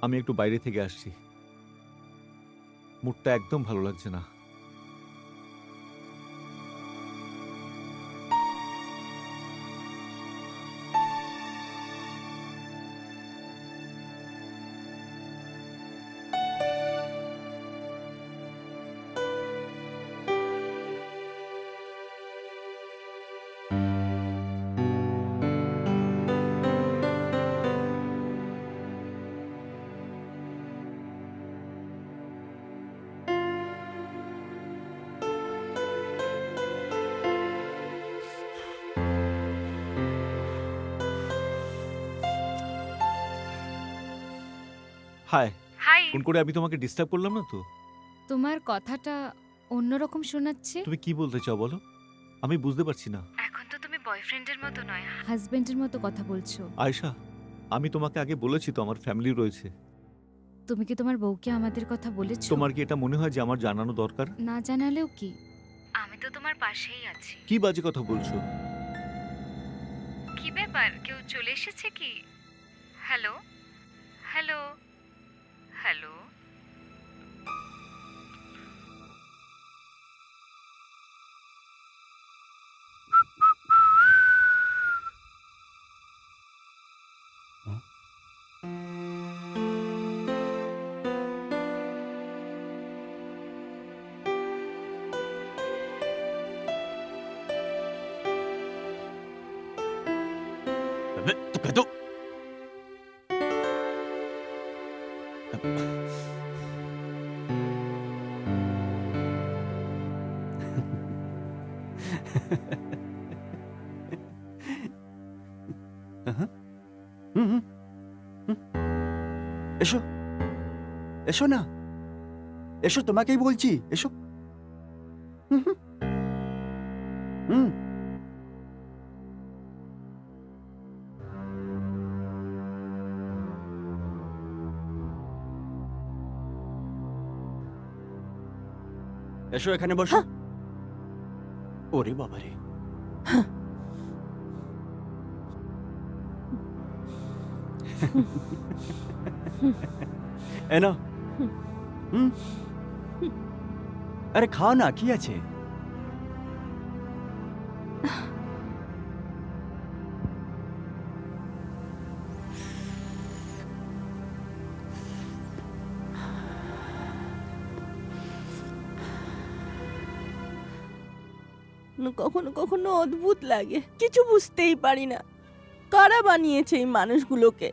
আমি একটু বাইরে থেকে আসছি, মুডটা একদম ভালো লাগছে না। High, high. ফোন করে আমি তোমাকে ডিস্টার্ব করলাম না তো? তোমার কথাটা অন্যরকম শোনাচ্ছে। তুমি কি বলতে চাও বলো, আমি বুঝতে পারছি না। এখন তো তুমি বয়ফ্রেন্ডের মতো নয়, হাজবেন্ডের মতো কথা বলছো। আয়েশা, আমি তোমাকে আগে বলেছি তো আমার ফ্যামিলি রয়েছে। তুমি কি তোমার বউকে আমাদের কথা বলেছো? তোমার কি এটা মনে হয় যে আমার জানানো দরকার? না জানালেও কি, আমি তো তোমার পাশেই আছি। কি বাজে কথা বলছো? কি ব্যাপার, কেউ চলে এসেছে কি? Hello, hello, hello. তোকে তো এসো, এসো না, এসো, তোমাকেই বলছি, এসো। হুম, হুম, হুম। এসো, এখানে বসো। ওরে বাবারে, এনো। হুম, আরে খাও না, কি আছে? কখনো কখনো অদ্ভুত লাগে, কিছু বুঝতেই পারি না কারা বানিয়েছে এই মানুষগুলোকে।